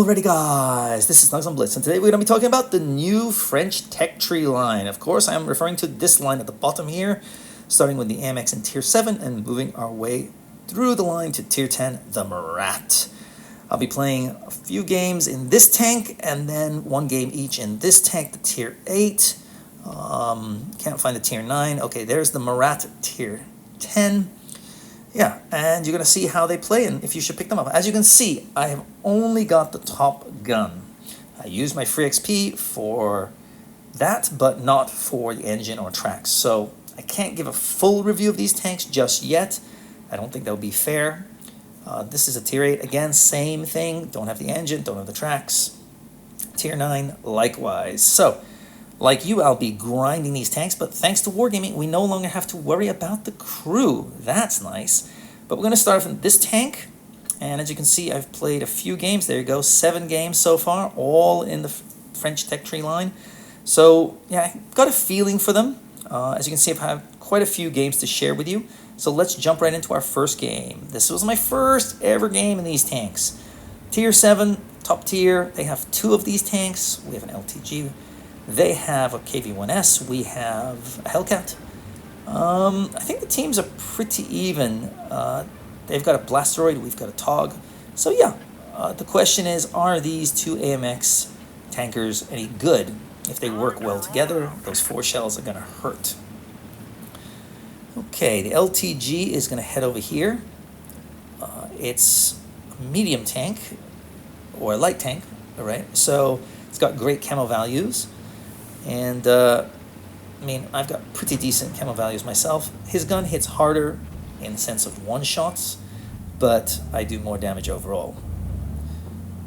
Alrighty guys, this is Snugsonblitz, and today we're going to be talking about the new French tech tree line. Of course, I'm referring to this line at the bottom here, starting with the AMX in Tier 7 and moving our way through the line to Tier 10, the Murat. I'll be playing a few games in this tank, and then one game each in this tank, the Tier 8. Can't find the Tier 9. Okay, there's the Murat Tier 10. Yeah, and you're going to see how they play and if you should pick them up. As you can see, I have only got the top gun. I use my free XP for that, but not for the engine or tracks. So I can't give a full review of these tanks just yet. I don't think that would be fair. This is a Tier 8. Again, same thing. Don't have the engine, don't have the tracks. Tier 9, likewise. So, like you, I'll be grinding these tanks, but thanks to Wargaming, we no longer have to worry about the crew. That's nice. But we're going to start with this tank, and as you can see, I've played a few games. There you go, 7 games so far, all in the French tech tree line. So, yeah, I've got a feeling for them. As you can see, I've had quite a few games to share with you. So let's jump right into our first game. This was my first ever game in these tanks. Tier 7, top tier. They have 2 of these tanks. We have an LTG. They have a KV-1S. We have a Hellcat. I think the teams are pretty even. They've got a Blasteroid. We've got a TOG. So yeah, the question is, are these 2 AMX tankers any good? If they work well together, those 4 shells are going to hurt. Okay, the LTG is going to head over here. It's a medium tank, or a light tank, all right? So it's got great camo values. And, I mean, I've got pretty decent camo values myself. His gun hits harder in the sense of one-shots, but I do more damage overall.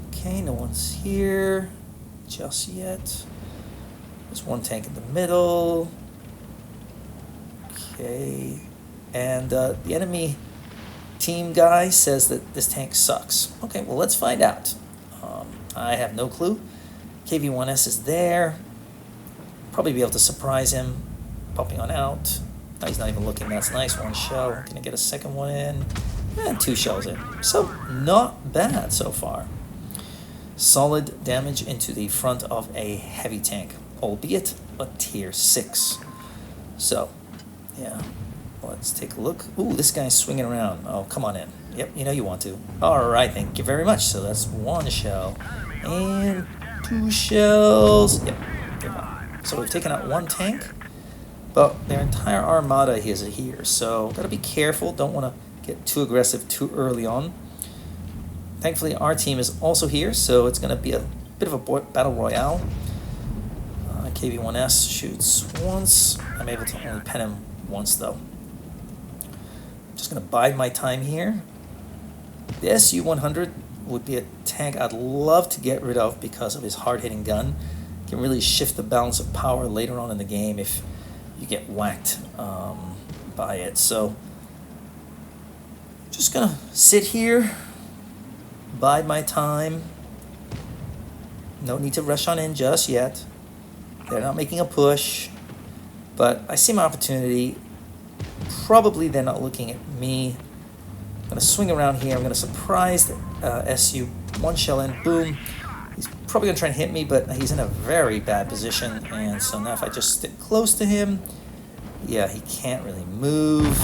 Okay, no one's here just yet. There's one tank in the middle. Okay, and the enemy team guy says that this tank sucks. Okay, well, let's find out. I have no clue. KV-1S is there. Probably be able to surprise him, popping on out. No, he's not even looking. That's nice. 1 shell. Gonna get a second one in, and 2 shells in. So not bad so far. Solid damage into the front of a heavy tank, albeit a Tier 6. So, yeah. Let's take a look. Ooh, this guy's swinging around. Oh, come on in. Yep, you know you want to. All right, thank you very much. So that's 1 shell and 2 shells. Yep. So we've taken out 1 tank, but their entire armada is here. So gotta be careful. Don't want to get too aggressive too early on. Thankfully, our team is also here, so it's gonna be a bit of a battle royale. KV-1S shoots once. I'm able to only pen him once though. Just gonna bide my time here. The SU-100 would be a tank I'd love to get rid of because of his hard-hitting gun. Can really shift the balance of power later on in the game if you get whacked by it. So just gonna sit here, bide my time. No need to rush on in just yet. They're not making a push, but I see my opportunity. Probably they're not looking at me. I'm gonna swing around here. I'm gonna surprise the SU. 1 shell in, boom. He's probably going to try and hit me, but he's in a very bad position, and so now if I just stick close to him, yeah, he can't really move.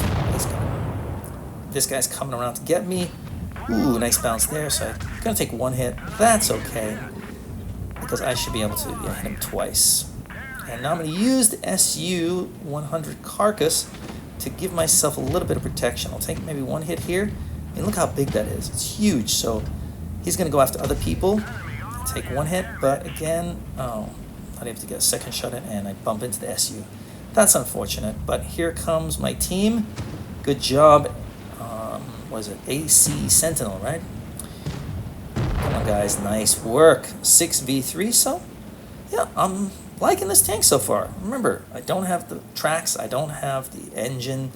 This guy's coming around to get me. Ooh, nice bounce there, so I'm going to take 1 hit. That's okay, because I should be able to hit him twice. And now I'm going to use the SU-100 carcass to give myself a little bit of protection. I'll take maybe 1 hit here. I mean, look how big that is. It's huge, so he's going to go after other people. Take 1 hit, but again, not able to get a second shot in, and I bump into the SU. That's unfortunate, but here comes my team. Good job. Was it AC Sentinel, right? Come on, guys, nice work. 6v3, so yeah, I'm liking this tank so far. Remember, I don't have the tracks, I don't have the engine,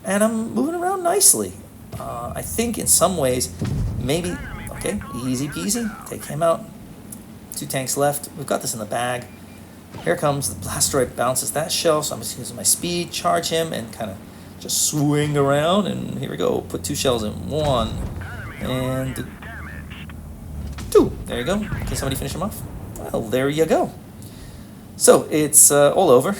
and I'm moving around nicely. I think in some ways, maybe, okay, easy peasy, take him out. 2 tanks left. We've got this in the bag. Here comes the Blasteroid, bounces that shell, so I'm just using my speed, charge him, and kind of just swing around, and here we go. Put 2 shells in. 1 and 2. There you go. Can somebody finish him off? Well, there you go. So it's all over.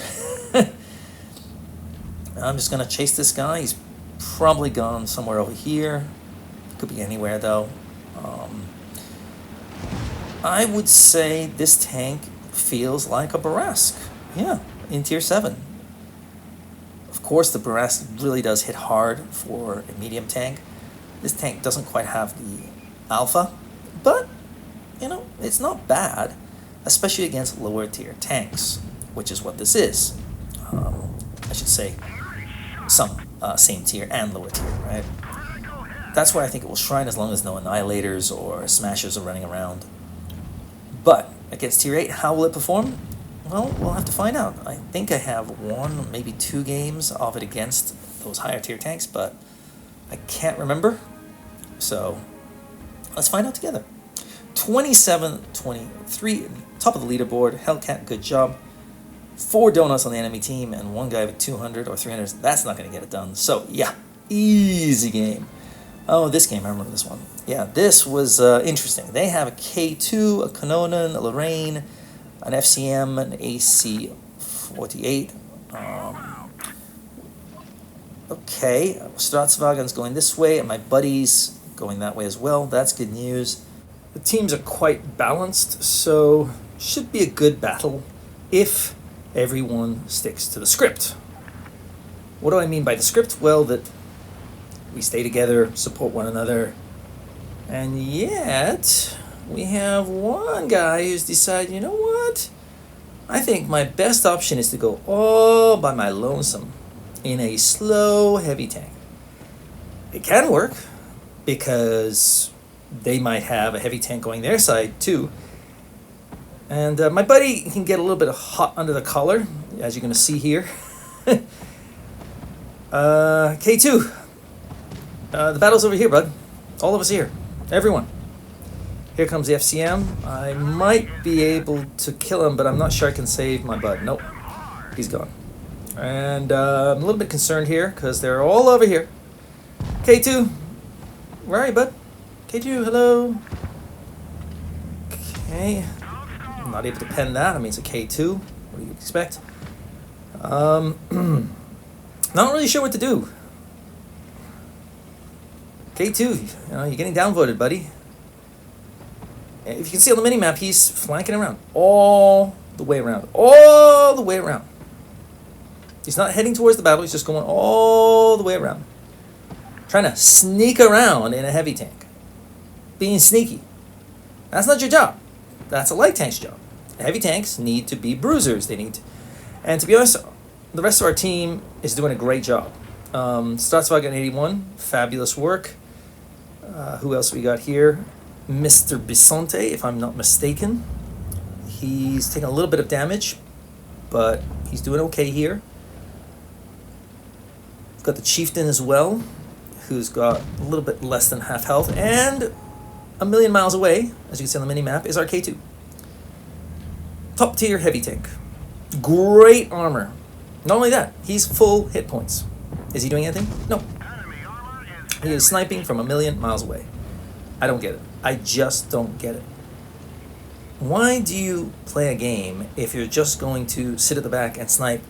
I'm just gonna chase this guy. He's probably gone somewhere over here. Could be anywhere though. I would say this tank feels like a Barask. Yeah, in tier 7. Of course, the Barask really does hit hard for a medium tank. This tank doesn't quite have the alpha, but, you know, it's not bad, especially against lower tier tanks, which is what this is. I should say some same tier and lower tier, right? That's why I think it will shrine as long as no Annihilators or Smashers are running around. But against tier 8, how will it perform? Well, we'll have to find out. I think I have 1, maybe 2 games of it against those higher tier tanks, but I can't remember. So let's find out together. 27-23, top of the leaderboard. Hellcat, good job. 4 donuts on the enemy team and 1 guy with 200 or 300. That's not going to get it done. So yeah, easy game. Oh, this game, I remember this one. Yeah, this was interesting. They have a K2, a Kanonen, a Lorraine, an FCM, an AC-48. Okay, Stratswagen's going this way, and my buddy's going that way as well. That's good news. The teams are quite balanced, so should be a good battle if everyone sticks to the script. What do I mean by the script? Well, that we stay together, support one another, and yet we have one guy who's decided, you know what? I think my best option is to go all by my lonesome in a slow, heavy tank. It can work because they might have a heavy tank going their side too. And my buddy can get a little bit of hot under the collar, as you're going to see here. K2. The battle's over here, bud. All of us here. Everyone. Here comes the FCM. I might be able to kill him, but I'm not sure I can save my bud. Nope. He's gone. And I'm a little bit concerned here, because they're all over here. K2. Where are you, bud? K2, hello. Okay. I'm not able to pen that. I mean, it's a K2. What do you expect? Not really sure what to do. K2, you know, you're getting downvoted, buddy. If you can see on the mini-map, he's flanking around. All the way around. All the way around. He's not heading towards the battle, he's just going all the way around. Trying to sneak around in a heavy tank. Being sneaky. That's not your job. That's a light tank's job. Heavy tanks need to be bruisers. They need to, and to be honest, the rest of our team is doing a great job. Statswagen 81, fabulous work. Who else we got here? Mr. Bisonte, if I'm not mistaken. He's taking a little bit of damage, but he's doing okay here. We've got the Chieftain as well, who's got a little bit less than half health, and a million miles away, as you can see on the mini-map, is our K2. Top tier heavy tank. Great armor. Not only that, he's full hit points. Is he doing anything? No. He is sniping from a million miles away. I don't get it. I just don't get it. Why do you play a game if you're just going to sit at the back and snipe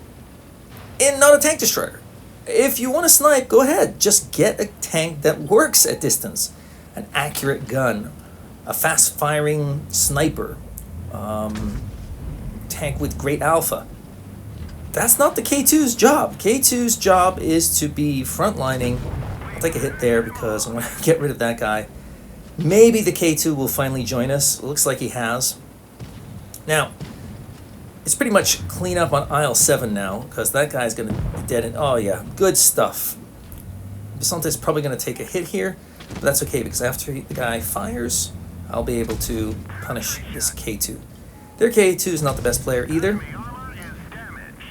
and not a tank destroyer? If you want to snipe, go ahead. Just get a tank that works at distance. An accurate gun. A fast-firing sniper. Tank with great alpha. That's not the K2's job. K2's job is to be frontlining. I'll take a hit there because I want to get rid of that guy. Maybe the K2 will finally join us. It looks like he has. Now, it's pretty much clean up on aisle 7 now because that guy's going to be dead. And oh yeah, good stuff. Bisonte's probably going to take a hit here, but that's okay because after the guy fires, I'll be able to punish this K2. Their K2 is not the best player either.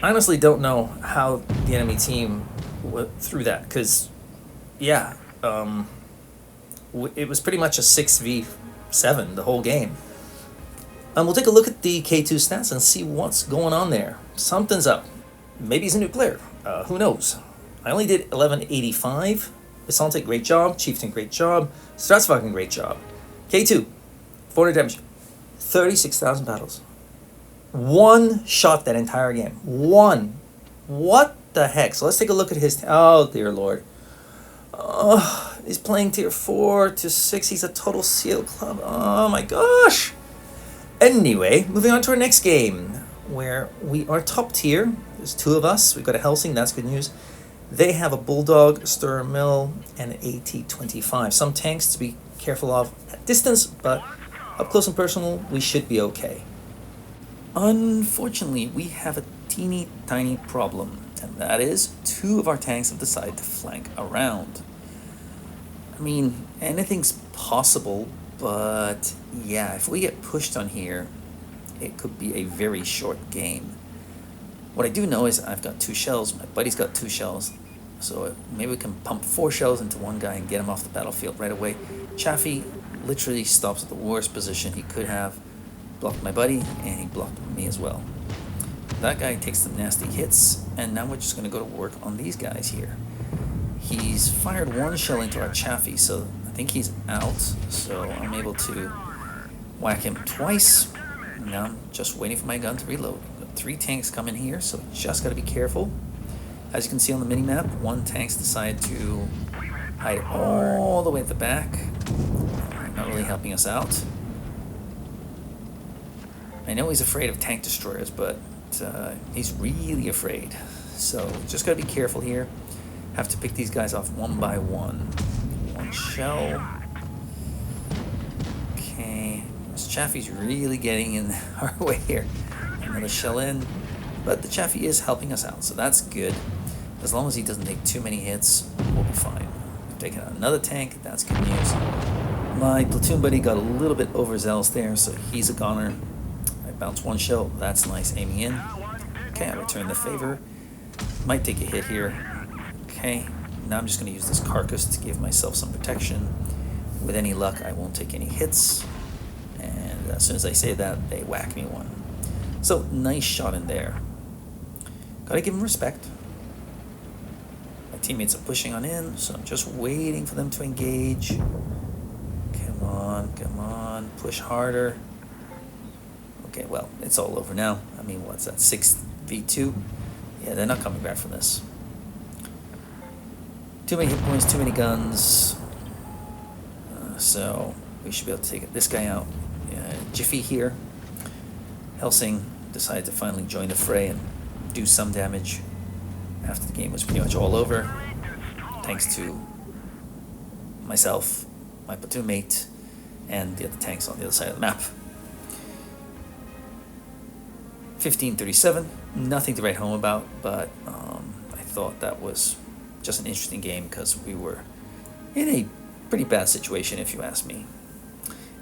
I honestly don't know how the enemy team went through that because, yeah, it was pretty much a 6v7 the whole game. We'll take a look at the K2 stats and see what's going on there. Something's up. Maybe he's a new player. Who knows? I only did 1185. Bisonte, great job. Chieftain, great job. Stratswagen, great job. K2, 400 damage. 36,000 battles. One shot that entire game. One. What the heck? So let's take a look at his... Oh, dear Lord. He's playing tier 4 to 6. He's a total seal club. Oh, my gosh. Anyway, moving on to our next game, where we are top tier. There's 2 of us. We've got a Helsing. That's good news. They have a Bulldog, Stir Mill, and an AT-25. Some tanks to be careful of at distance, but up close and personal, we should be okay. Unfortunately, we have a teeny tiny problem, and that is 2 of our tanks have decided to flank around. I mean, anything's possible, but yeah, if we get pushed on here, it could be a very short game. What I do know is I've got 2 shells, my buddy's got 2 shells, so maybe we can pump 4 shells into one guy and get him off the battlefield right away. Chaffee literally stops at the worst position he could have, blocked my buddy, and he blocked me as well. That guy takes some nasty hits, and now we're just going to go to work on these guys here. He's fired 1 shell into our Chaffee, so I think he's out, so I'm able to whack him twice. Now I'm just waiting for my gun to reload. Got 3 tanks coming here, so just got to be careful. As you can see on the mini-map, 1 tank's decided to hide all the way at the back. Not really helping us out. I know he's afraid of tank destroyers, but he's really afraid. So just gotta be careful here. Have to pick these guys off one by one. 1 shell. Okay, this Chaffee's really getting in our way here. Another shell in, but the Chaffee is helping us out, so that's good. As long as he doesn't take too many hits, we'll be fine. Taking out another tank, that's good news. My platoon buddy got a little bit overzealous there, so he's a goner. I bounced 1 shell, that's nice, aiming in. Okay, I return the favor. Might take a hit here. Okay, now I'm just going to use this carcass to give myself some protection. With any luck, I won't take any hits. And as soon as I say that, they whack me 1. So, nice shot in there. Gotta give them respect. My teammates are pushing on in, so I'm just waiting for them to engage. Come on, push harder. Okay, well, it's all over now. I mean, what's that, 6v2? Yeah, they're not coming back from this. Too many hit points, too many guns. So we should be able to take this guy out. Jiffy here. Helsing decided to finally join the fray and do some damage after the game was pretty much all over. Thanks to myself, my platoon mate, and the other tanks on the other side of the map. 1537, nothing to write home about, but I thought that was just an interesting game because we were in a pretty bad situation, if you ask me.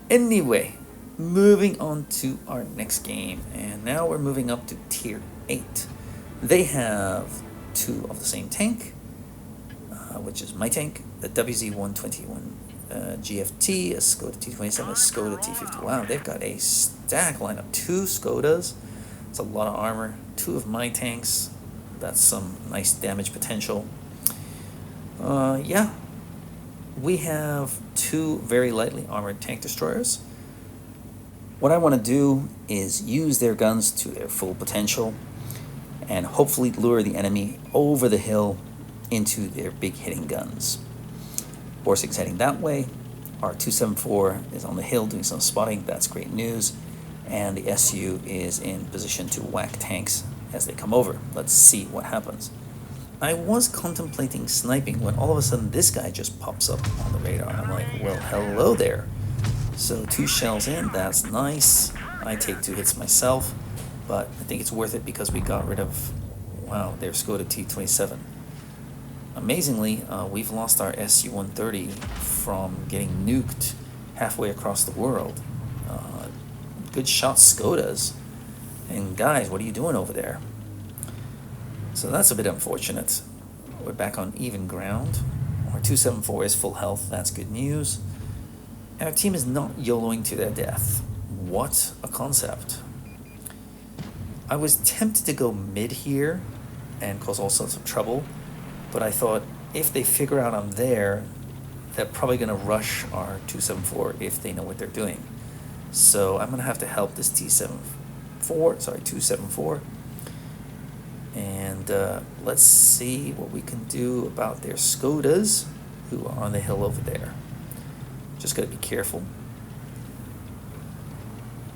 Anyway, moving on to our next game, and now we're moving up to tier 8. They have 2 of the same tank, which is my tank, the WZ-121 GFT, a Skoda T27, a Skoda T50. Wow, they've got a stack lineup. 2 Skodas. It's a lot of armor. 2 of my tanks. That's some nice damage potential. Yeah. We have 2 very lightly armored tank destroyers. What I want to do is use their guns to their full potential and hopefully lure the enemy over the hill into their big hitting guns. Borsig's heading that way. Our 274 is on the hill doing some spotting. That's great news. And the SU is in position to whack tanks as they come over. Let's see what happens. I was contemplating sniping when all of a sudden this guy just pops up on the radar. I'm like, well, hello there. So 2 shells in, that's nice. I take 2 hits myself, but I think it's worth it because we got rid of, wow, their Skoda T27. Amazingly, we've lost our SU-130 from getting nuked halfway across the world. Good shot, Skodas. And guys, what are you doing over there? So that's a bit unfortunate. We're back on even ground. Our 274 is full health, that's good news. And our team is not YOLOing to their death. What a concept. I was tempted to go mid here and cause all sorts of trouble, but I thought if they figure out I'm there, they're probably going to rush our 274 if they know what they're doing. So I'm gonna have to help this T-274. And let's see what we can do about their Skodas, who are on the hill over there. Just gotta be careful.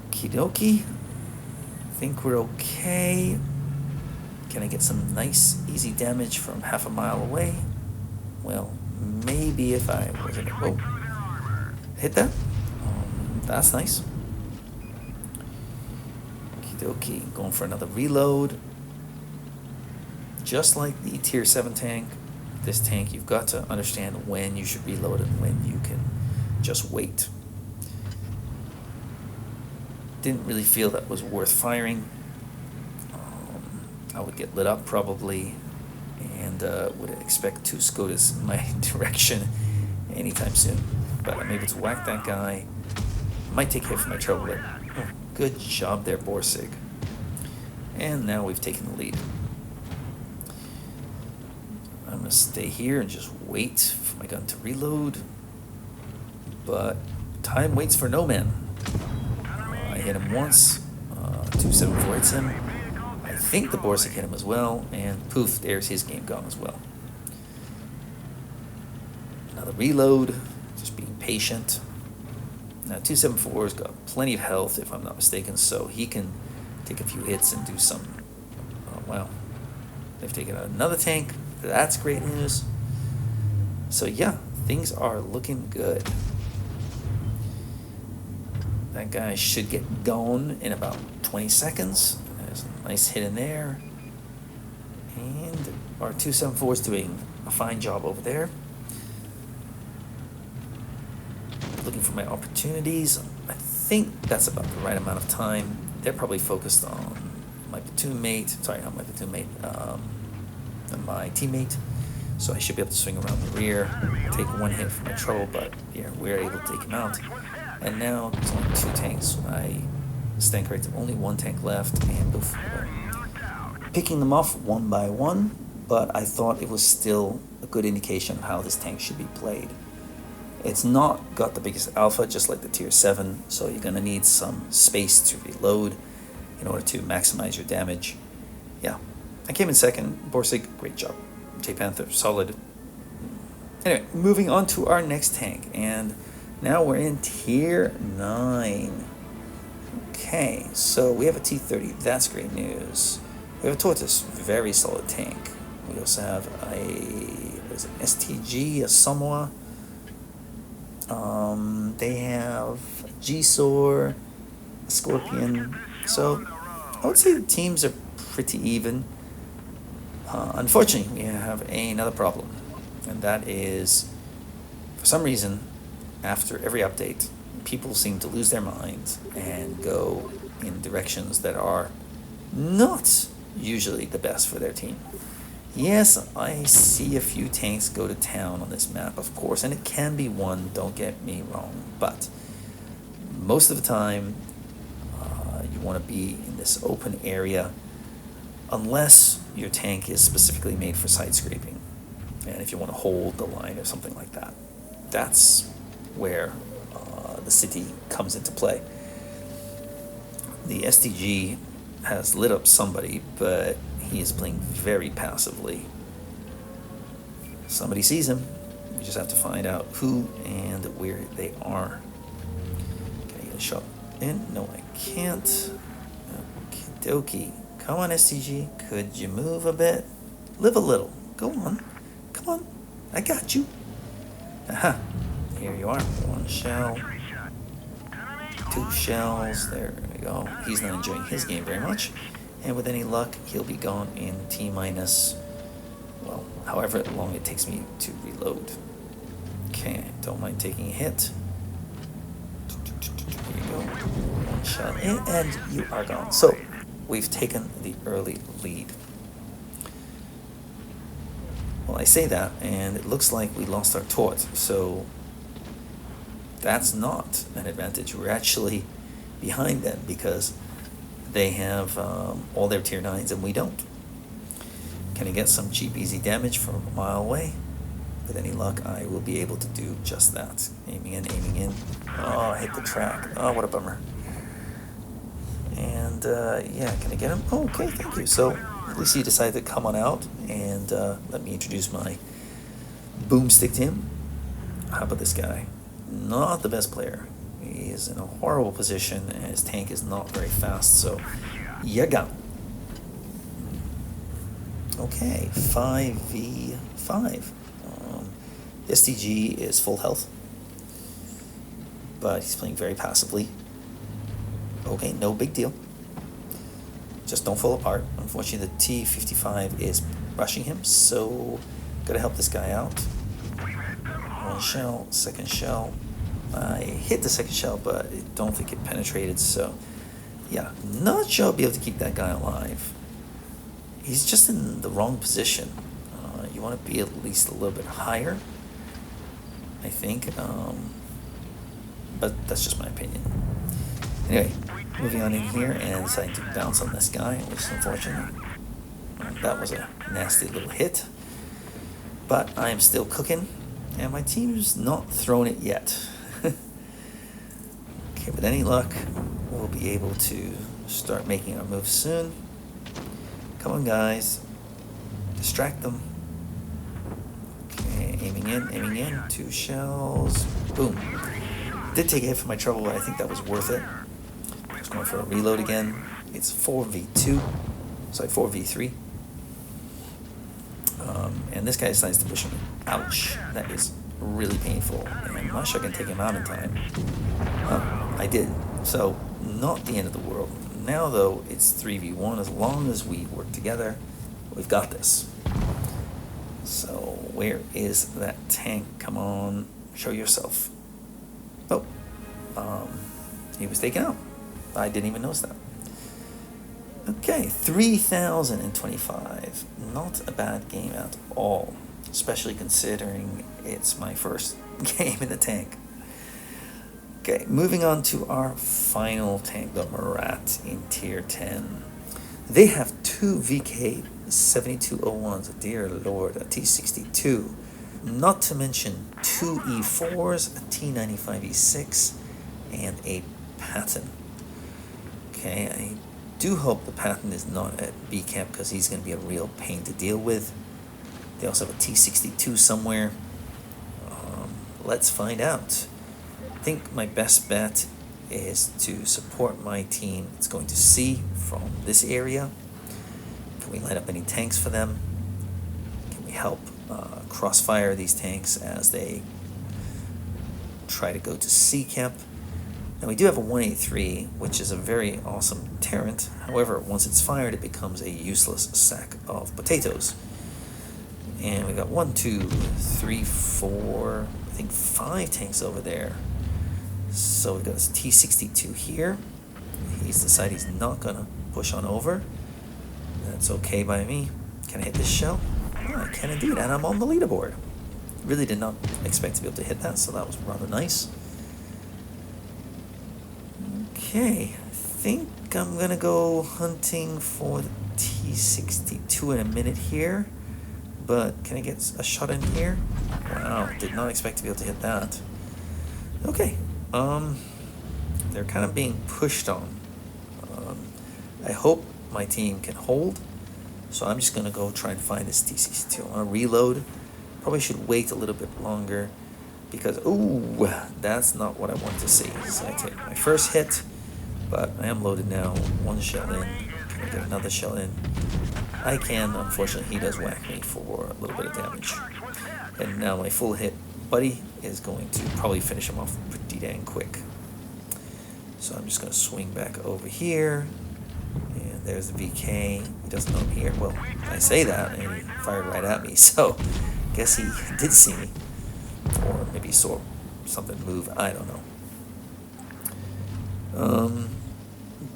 Okie dokie. Think we're okay. Can I get some nice, easy damage from half a mile away? Well, maybe if I wasn't. Oh, hit that? That's nice. Okie dokie. Going for another reload. Just like the Tier 7 tank, this tank, you've got to understand when you should reload and when you can just wait. Didn't really feel that was worth firing. I would get lit up probably, and would expect 2 Skodas in my direction anytime soon. But I'm able to whack that guy. Might take hit from my trouble, but good job there, Borsig. And now we've taken the lead. I'm gonna stay here and just wait for my gun to reload. But time waits for no man. I hit him once, 274 hits him. I think the Borsig hit him as well, and poof, there's his game gone as well. Another reload, just being patient. Now 274's got plenty of health, if I'm not mistaken, so he can take a few hits and do some. Oh wow, they've taken out another tank. That's great news. So yeah, things are looking good. That guy should get gone in about 20 seconds. There's a nice hit in there. And our 274 is doing a fine job over there. Looking for my opportunities. I think that's about the right amount of time. They're probably focused on my platoon mate. Sorry, not my platoon mate. My teammate. So I should be able to swing around the rear, take one hit from my trouble, but yeah, we're able to take him out. And now there's only 2 tanks. I stand corrected, only 1 tank left, and poof, picking them off one by one, but I thought it was still a good indication of how this tank should be played. It's not got the biggest alpha, just like the Tier 7, so you're gonna need some space to reload in order to maximize your damage. Yeah, I came in second. Borsig, great job. J-Panther, solid. Anyway, moving on to our next tank, and now we're in Tier 9. Okay, so we have a T-30, that's great news. We have a Tortoise, very solid tank. We also have what is it, STG, a Samoa. They have a G-Sor, a Scorpion. So I would say the teams are pretty even. Unfortunately, we have another problem, and that is, for some reason, after every update, people seem to lose their minds and go in directions that are not usually the best for their team. Yes, I see a few tanks go to town on this map, of course, and it can be won, don't get me wrong, but most of the time, you want to be in this open area unless your tank is specifically made for side scraping, and if you want to hold the line or something like that. That's where the city comes into play. The STG has lit up somebody, but he is playing very passively. Somebody sees him. We just have to find out who and where they are. Can I get a shot in? No, I can't. Okie dokie. Come on, STG. Could you move a bit? Live a little. Go on. Come on. I got you. Aha. Here you are. 1 shell. 2 shells. There we go. He's not enjoying his game very much. And with any luck, he'll be gone in T-minus, well, however long it takes me to reload. Okay, don't mind taking a hit. Here you go. 1 shot in, and you are gone. So, we've taken the early lead. Well, I say that, and it looks like we lost our Tort, so that's not an advantage. We're actually behind them because they have all their Tier 9s and we don't. Can I get some cheap, easy damage from a mile away? With any luck, I will be able to do just that. Aiming in, aiming in. Oh, I hit the track. Oh, what a bummer. And yeah, can I get him? Oh, okay, thank you. So at least he decided to come on out and let me introduce my boomstick to him. How about this guy? Not the best player. He is in a horrible position and his tank is not very fast, so you got him. Okay, 5v5. STG is full health, but he's playing very passively. Okay, no big deal. Just don't fall apart. Unfortunately, the T-55 is rushing him, so gotta help this guy out. One shell, second shell. I hit the second shell, but I don't think it penetrated, so yeah, not sure I'll be able to keep that guy alive. He's just in the wrong position. You want to be at least a little bit higher, I think, but that's just my opinion. Anyway, moving on in here and deciding to bounce on this guy, which is unfortunate. That was a nasty little hit, but I am still cooking, and my team's not thrown it yet. Okay, with any luck, we'll be able to start making our moves soon. Come on, guys. Distract them. Okay, aiming in. 2 shells. Boom. Did take a hit for my trouble, but I think that was worth it. Just going for a reload again. It's 4v2. Sorry, 4v3. And this guy decides to push me. Ouch. That is really painful. And I'm not sure I can take him out in time. I did. So, not the end of the world. Now, though, it's 3v1. As long as we work together, we've got this. So, where is that tank? Come on, show yourself. Oh, he was taken out. I didn't even notice that. Okay, 3,025. Not a bad game at all, especially considering it's my first game in the tank. Okay, moving on to our final tank, the Murat in Tier 10. They have 2 VK7201s, dear lord, a T62. Not to mention 2 E4s, a T95E6, and a Patton. Okay, I do hope the Patton is not at B camp because he's going to be a real pain to deal with. They also have a T62 somewhere. Let's find out. I think my best bet is to support my team. It's going to C from this area. Can we light up any tanks for them? Can we help crossfire these tanks as they try to go to C camp? Now we do have a 183, which is a very awesome deterrent. However, once it's fired, it becomes a useless sack of potatoes. And we got 1, 2, 3, 4, I think 5 tanks over there. So we've got this T62 here. He's decided he's not gonna push on over. That's okay by me. Can I hit this shell? Oh, I can indeed, and I'm on the leaderboard. Really did not expect to be able to hit that, so that was rather nice. Okay, I think I'm gonna go hunting for the T62 in a minute here. But can I get a shot in here? Wow, did not expect to be able to hit that. Okay, they're kind of being pushed on. I hope my team can hold, so I'm just gonna go try and find this T62. I wanna reload. Probably should wait a little bit longer because, ooh, that's not what I wanted to see. So I take my first hit, but I am loaded now. 1 shell in. Can I get another shell in? I can. Unfortunately, he does whack me for a little bit of damage. And now my full hit buddy is going to probably finish him off pretty dang quick. So I'm just going to swing back over here. And there's the VK. He doesn't know I'm here. Well, I say that, and he fired right at me. So I guess he did see me. Or maybe he saw something move. I don't know.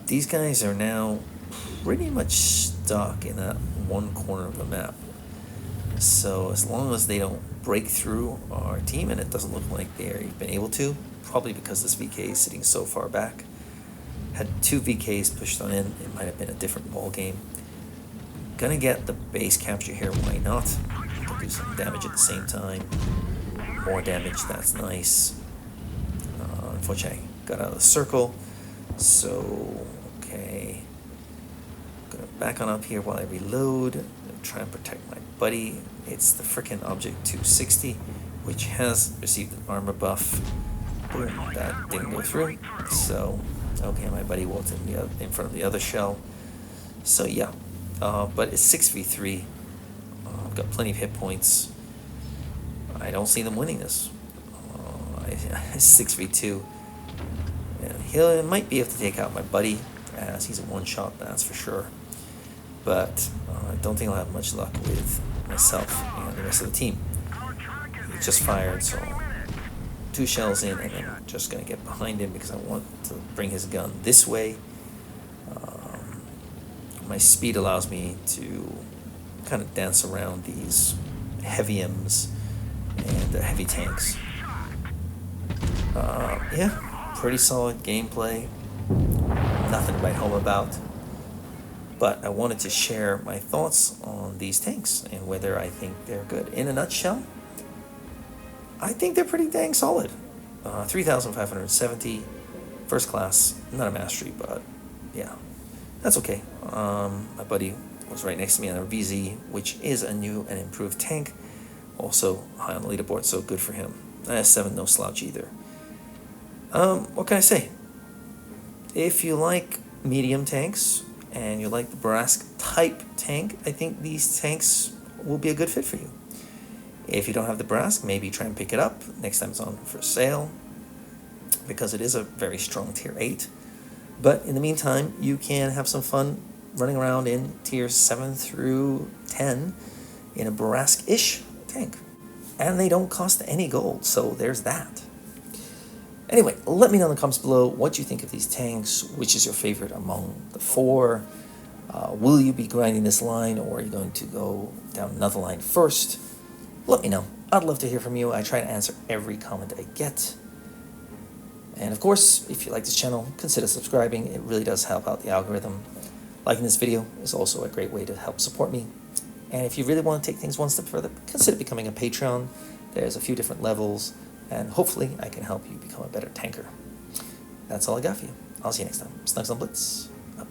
These guys are now pretty much stuck in that one corner of the map. So as long as they don't break through our team, and it doesn't look like they've been able to, probably because this VK is sitting so far back. Had 2 VKs pushed on in, it might have been a different ball game. Gonna get the base capture here, why not? do some damage at the same time. More damage, that's nice. Unfortunately, I got out of the circle. So, okay. I'm gonna back on up here while I reload. Try and protect my buddy. It's the frickin' Object 260, which has received an armor buff. Boom, that didn't go through. So, okay, my buddy walked in front of the other shell. So yeah, but it's 6v3. I've got plenty of hit points. I don't see them winning this. 6v2. And he might be able to take out my buddy, as he's a one-shot, that's for sure. But I don't think I'll have much luck with myself and the rest of the team. He just fired, so 2 shells in, and I'm just going to get behind him because I want to bring his gun this way. My speed allows me to kind of dance around these heavy M's and heavy tanks. Yeah, pretty solid gameplay. Nothing to write home about. But I wanted to share my thoughts on these tanks and whether I think they're good. In a nutshell, I think they're pretty dang solid. 3,570, first class, not a mastery, but yeah, that's okay. My buddy was right next to me on a VZ, which is a new and improved tank. Also high on the leaderboard, so good for him. S7, no slouch either. What can I say? If you like medium tanks and you like the Brask type tank, I think these tanks will be a good fit for you. If you don't have the Brask, maybe try and pick it up next time it's on for sale, because it is a very strong tier 8. But in the meantime, you can have some fun running around in tier 7 through 10 in a Brask-ish tank. And they don't cost any gold, so there's that. Anyway, let me know in the comments below what you think of these tanks, which is your favorite among the 4. Will you be grinding this line, or are you going to go down another line first? Let me know. I'd love to hear from you. I try to answer every comment I get. And of course, if you like this channel, consider subscribing. It really does help out the algorithm. Liking this video is also a great way to help support me. And if you really want to take things one step further, consider becoming a Patreon. There's a few different levels, and hopefully I can help you become a better tanker. That's all I got for you. I'll see you next time. Snugsonblitz, out.